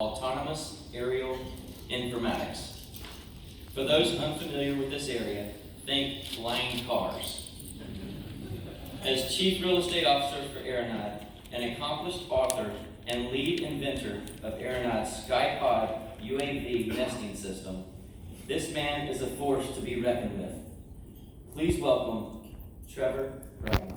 Autonomous Aerial Informatics. For those unfamiliar with this area, think flying cars. As Chief Real Estate Officer for Aeronyde, an accomplished author and lead inventor of Aeronyde's SkyPod UAV nesting system, this man is a force to be reckoned with. Please welcome Trevor Ragno.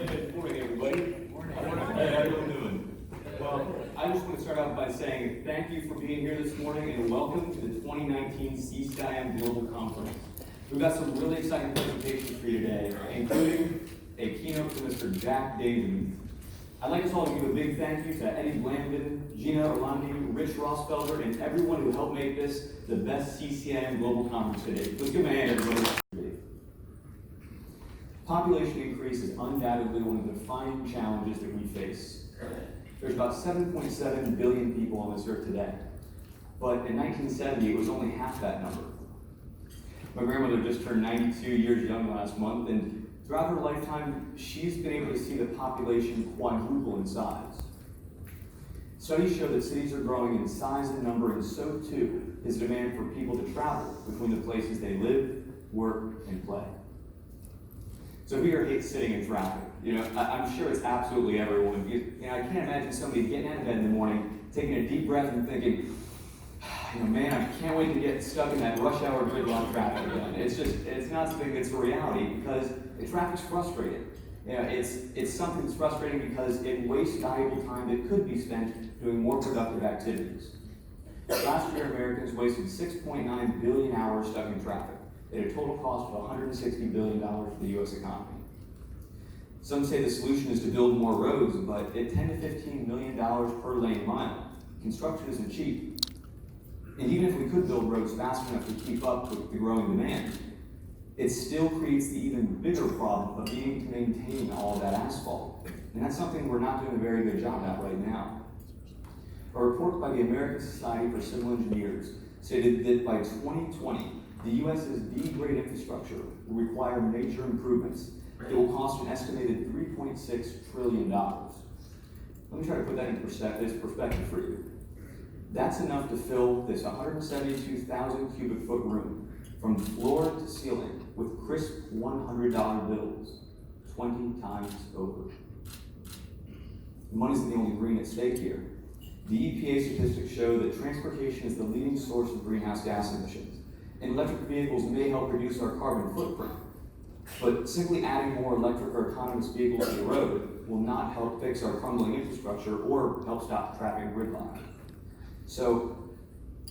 Good morning, everybody. Hey, how you doing? Well, I just want to start off by saying thank you for being here this morning and welcome to the 2019 CCIM Global Conference. We've got some really exciting presentations for you today, including a keynote from Mr. Jack David. I'd like us all to give a big thank you to Eddie Blandon, Gina Aeronyde, Rich Rossfelder, and everyone who helped make this the best CCIM Global Conference today. Let's give them a hand, everybody. Population increase is undoubtedly one of the defining challenges that we face. There's about 7.7 billion people on this earth today, but in 1970 it was only half that number. My grandmother just turned 92 years young last month, and throughout her lifetime she's been able to see the population quadruple in size. Studies show that cities are growing in size and number, and so too is demand for people to travel between the places they live, work, and play. So who here hates sitting in traffic? I'm sure it's absolutely everyone. I can't imagine somebody getting out of bed in the morning, taking a deep breath and thinking, man, I can't wait to get stuck in that rush hour gridlock traffic again. It's not something that's a reality because the traffic's frustrating. It's something that's frustrating because it wastes valuable time that could be spent doing more productive activities. Last year, Americans wasted 6.9 billion hours stuck in traffic, at a total cost of $160 billion for the U.S. economy. Some say the solution is to build more roads, but at $10 to $15 million per lane mile, construction isn't cheap. And even if we could build roads fast enough to keep up with the growing demand, it still creates the even bigger problem of needing to maintain all of that asphalt. And that's something we're not doing a very good job at right now. A report by the American Society for Civil Engineers stated that by 2020, the U.S.'s D-grade infrastructure will require major improvements that will cost an estimated $3.6 trillion. Let me try to put that in perspective for you. That's enough to fill this 172,000 cubic foot room from floor to ceiling with crisp $100 bills 20 times over. The money's the only green at stake here. The EPA statistics show that transportation is the leading source of greenhouse gas emissions, and electric vehicles may help reduce our carbon footprint. But simply adding more electric or autonomous vehicles to the road will not help fix our crumbling infrastructure or help stop traffic gridlock. So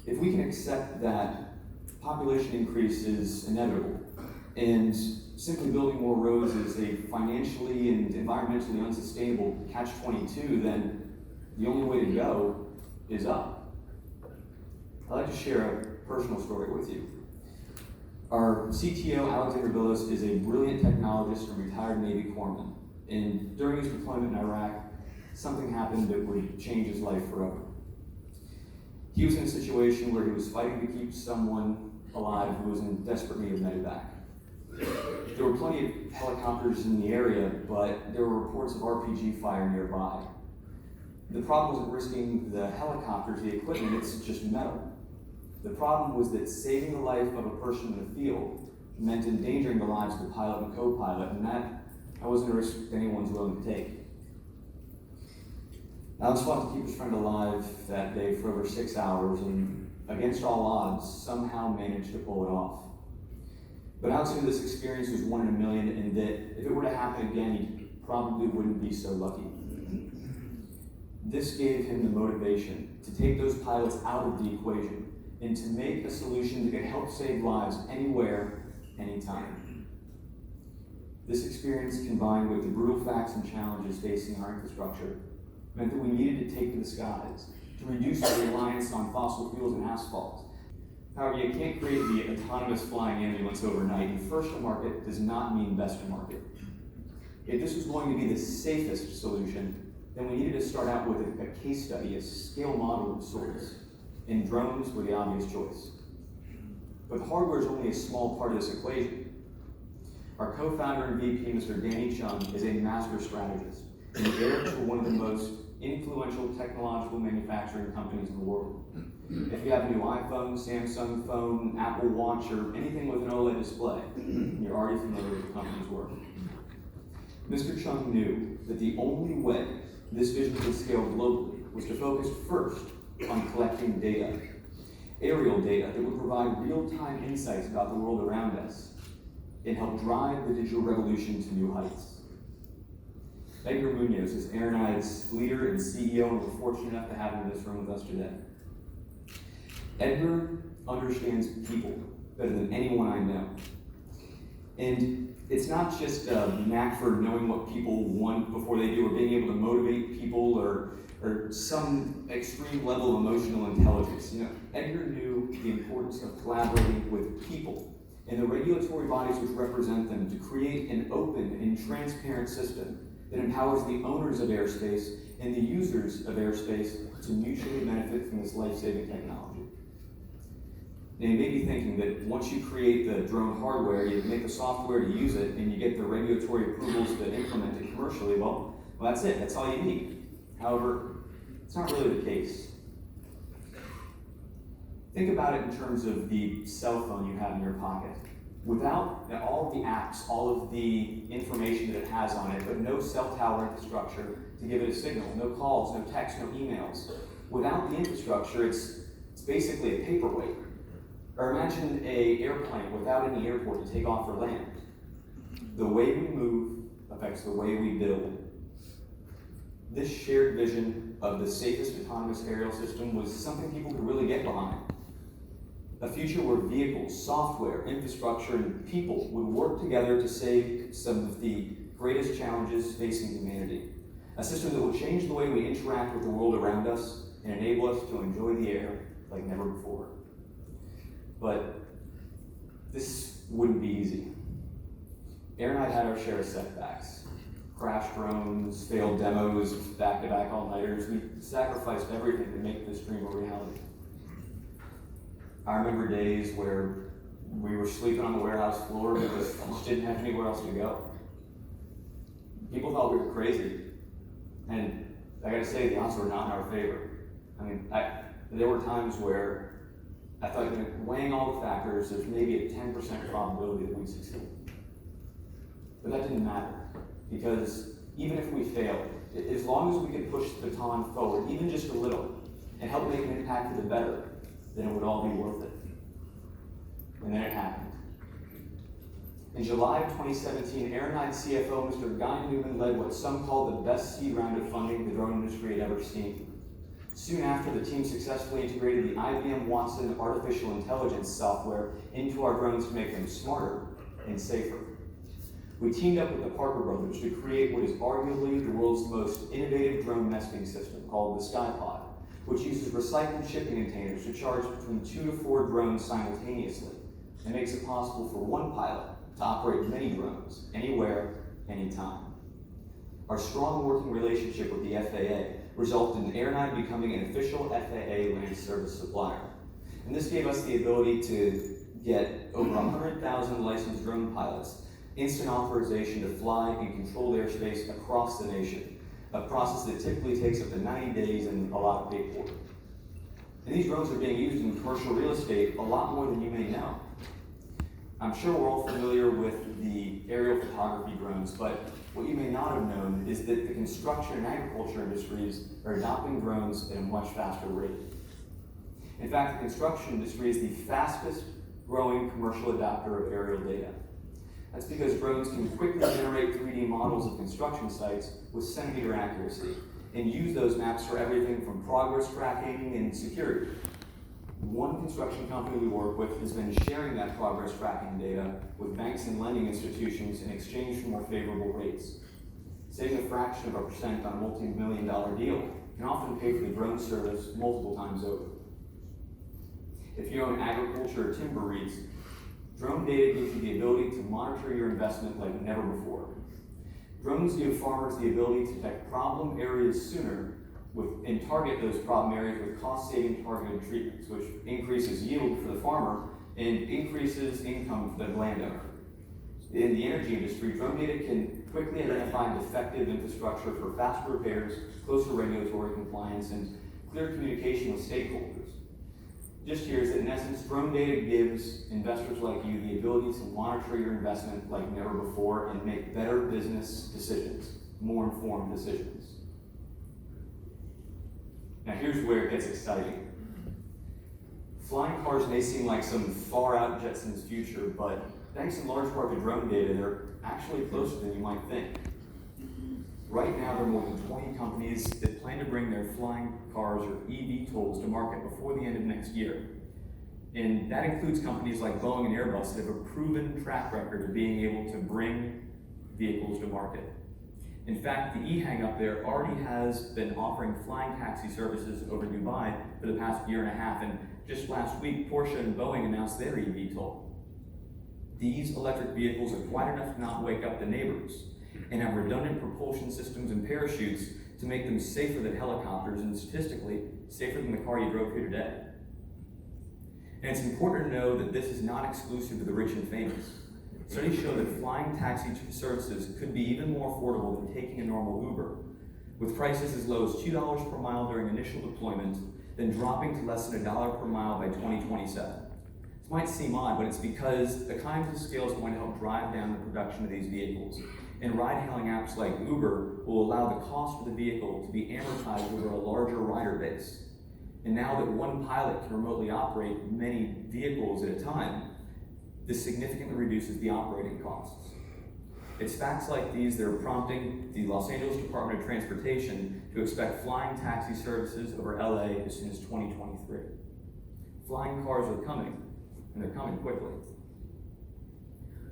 if we can accept that population increase is inevitable, and simply building more roads is a financially and environmentally unsustainable catch-22, then the only way to go is up. I'd like to share a personal story with you. Our CTO, Alexander Billos, is a brilliant technologist and retired Navy corpsman. And during his deployment in Iraq, something happened that would change his life forever. He was in a situation where he was fighting to keep someone alive who was in desperate need of medevac. There were plenty of helicopters in the area, but there were reports of RPG fire nearby. The problem wasn't risking the helicopters, the equipment, it's just metal. The problem was that saving the life of a person in the field meant endangering the lives of the pilot and co-pilot, and that wasn't a risk anyone's willing to take. Alex fought to keep his friend alive that day for over 6 hours, and against all odds, somehow managed to pull it off. But Alex knew this experience was 1 in a million, and that if it were to happen again, he probably wouldn't be so lucky. This gave him the motivation to take those pilots out of the equation and to make a solution that could help save lives anywhere, anytime. This experience, combined with the brutal facts and challenges facing our infrastructure, meant that we needed to take to the skies to reduce our reliance on fossil fuels and asphalt. However, you can't create the autonomous flying ambulance overnight, and first to market does not mean best to market. If this was going to be the safest solution, then we needed to start out with a case study, a scale model of sorts, and drones were the obvious choice. But hardware is only a small part of this equation. Our co-founder and VP, Mr. Danny Chung, is a master strategist and heir to one of the most influential technological manufacturing companies in the world. If you have a new iPhone, Samsung phone, Apple Watch, or anything with an OLED display, you're already familiar with the company's work. Mr. Chung knew that the only way this vision could scale globally was to focus first on collecting data, aerial data that would provide real-time insights about the world around us and help drive the digital revolution to new heights. Edgar Munoz is Aeronyde's leader and CEO, and we're fortunate enough to have him in this room with us today. Edgar understands people better than anyone I know. And it's not just a knack for knowing what people want before they do, or being able to motivate people, or some extreme level of emotional intelligence. Edgar knew the importance of collaborating with people and the regulatory bodies which represent them to create an open and transparent system that empowers the owners of airspace and the users of airspace to mutually benefit from this life-saving technology. Now, you may be thinking that once you create the drone hardware, you make the software to use it, and you get the regulatory approvals to implement it commercially, well, that's it. That's all you need. However, it's not really the case. Think about it in terms of the cell phone you have in your pocket. Without all of the apps, all of the information that it has on it, but no cell tower infrastructure to give it a signal, no calls, no texts, no emails. Without the infrastructure, it's basically a paperweight. Or imagine an airplane without any airport to take off or land. The way we move affects the way we build. This shared vision of the safest autonomous aerial system was something people could really get behind. A future where vehicles, software, infrastructure, and people would work together to save some of the greatest challenges facing humanity. A system that will change the way we interact with the world around us and enable us to enjoy the air like never before. But this wouldn't be easy. Aeronyde had our share of setbacks. Crashed drones, failed demos, back-to-back all-nighters. We sacrificed everything to make this dream a reality. I remember days where we were sleeping on the warehouse floor because we just didn't have anywhere else to go. People thought we were crazy. And I gotta say, the odds were not in our favor. There were times where I thought, weighing all the factors, there's maybe a 10% probability that we'd succeed. But that didn't matter, because even if we failed, as long as we could push the baton forward, even just a little, and help make an impact for the better, then it would all be worth it. And then it happened. In July of 2017, Aeronyde CFO Mr. Guy Newman led what some call the best seed round of funding the drone industry had ever seen. Soon after, the team successfully integrated the IBM Watson artificial intelligence software into our drones to make them smarter and safer. We teamed up with the Parker brothers to create what is arguably the world's most innovative drone nesting system, called the SkyPod, which uses recycled shipping containers to charge between 2 to 4 drones simultaneously, and makes it possible for one pilot to operate many drones, anywhere, anytime. Our strong working relationship with the FAA resulted in Aeronyde becoming an official FAA land service supplier. And this gave us the ability to get over 100,000 licensed drone pilots instant authorization to fly in controlled airspace across the nation, a process that typically takes up to 90 days and a lot of paperwork. And these drones are being used in commercial real estate a lot more than you may know. I'm sure we're all familiar with the aerial photography drones, but what you may not have known is that the construction and agriculture industries are adopting drones at a much faster rate. In fact, the construction industry is the fastest growing commercial adopter of aerial data. That's because drones can quickly generate 3D models of construction sites with centimeter accuracy and use those maps for everything from progress tracking and security. One construction company we work with has been sharing that progress tracking data with banks and lending institutions in exchange for more favorable rates. Saving a fraction of a percent on a multi-million-dollar deal can often pay for the drone service multiple times over. If you own agriculture or timber REITs, drone data gives you the ability to monitor your investment like never before. Drones give farmers the ability to detect problem areas sooner and target those problem areas with cost-saving targeted treatments, which increases yield for the farmer and increases income for the landowner. In the energy industry, drone data can quickly identify defective infrastructure for faster repairs, closer regulatory compliance, and clear communication with stakeholders. Just here is that in essence, drone data gives investors like you the ability to monitor your investment like never before and make better business decisions, more informed decisions. Now here's where it gets exciting. Flying cars may seem like some far out Jetsons future, but thanks in large part to drone data, they're actually closer than you might think. Right now, there are more than 20 companies that plan to bring their flying cars or eVTOLs to market before the end of next year. And that includes companies like Boeing and Airbus that have a proven track record of being able to bring vehicles to market. In fact, the E-Hang up there already has been offering flying taxi services over Dubai for the past year and a half, and just last week, Porsche and Boeing announced their eVTOL. These electric vehicles are quiet enough to not wake up the neighbors and have redundant propulsion systems and parachutes to make them safer than helicopters and statistically safer than the car you drove here today. And it's important to know that this is not exclusive to the rich and famous. Studies show that flying taxi services could be even more affordable than taking a normal Uber, with prices as low as $2 per mile during initial deployment, then dropping to less than $1 per mile by 2027. This might seem odd, but it's because the kinds of scale is going to help drive down the production of these vehicles. And ride-hailing apps like Uber will allow the cost of the vehicle to be amortized over a larger rider base. And now that one pilot can remotely operate many vehicles at a time, this significantly reduces the operating costs. It's facts like these that are prompting the Los Angeles Department of Transportation to expect flying taxi services over LA as soon as 2023. Flying cars are coming, and they're coming quickly.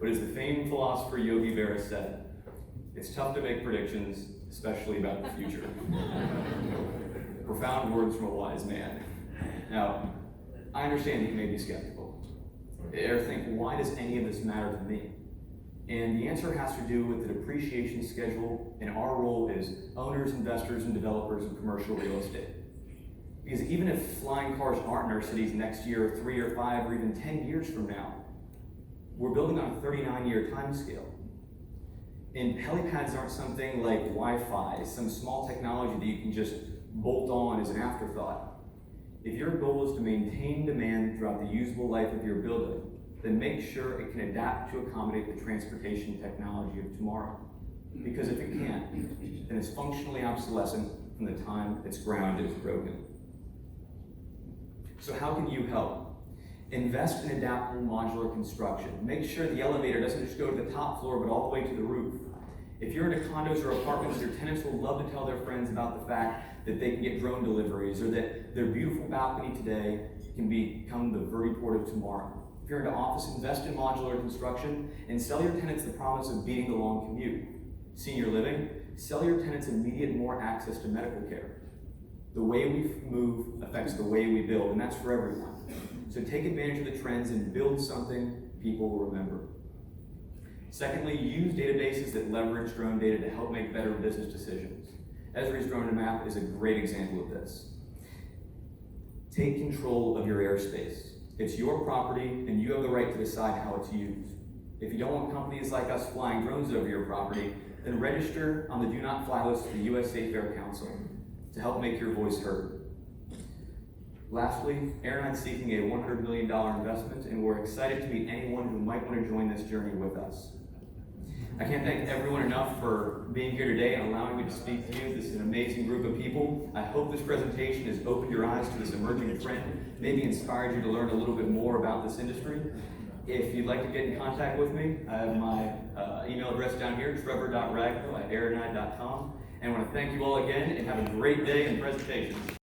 But as the famed philosopher Yogi Berra said, it's tough to make predictions, especially about the future. Profound words from a wise man. Now, I understand that you may be skeptical, or think, why does any of this matter to me? And the answer has to do with the depreciation schedule and our role as owners, investors, and developers of commercial real estate. Because even if flying cars aren't in our cities next year, 3 or 5, or even 10 years from now, we're building on a 39-year time scale. And helipads aren't something like Wi-Fi, some small technology that you can just bolt on as an afterthought. If your goal is to maintain demand throughout the usable life of your building, then make sure it can adapt to accommodate the transportation technology of tomorrow. Because if it can't, then it's functionally obsolescent from the time its ground is broken. So how can you help? Invest in adaptable modular construction. Make sure the elevator doesn't just go to the top floor, but all the way to the roof. If you're into condos or apartments, your tenants will love to tell their friends about the fact that they can get drone deliveries, or that their beautiful balcony today can become the vertiport of tomorrow. If you're into office, invest in modular construction and sell your tenants the promise of beating the long commute. Senior living, sell your tenants immediate more access to medical care. The way we move affects the way we build, and that's for everyone. So take advantage of the trends and build something people will remember. Secondly, use databases that leverage drone data to help make better business decisions. Esri's drone map is a great example of this. Take control of your airspace. It's your property, and you have the right to decide how it's used. If you don't want companies like us flying drones over your property, then register on the Do Not Fly list of the U.S. Fair Council to help make your voice heard. Lastly, Aeronyde is seeking a $100 million investment, and we're excited to meet anyone who might want to join this journey with us. I can't thank everyone enough for being here today and allowing me to speak to you. This is an amazing group of people. I hope this presentation has opened your eyes to this emerging trend, maybe inspired you to learn a little bit more about this industry. If you'd like to get in contact with me, I have my email address down here, trevor.ragno@aeronyde.com. And I want to thank you all again and have a great day in presentations.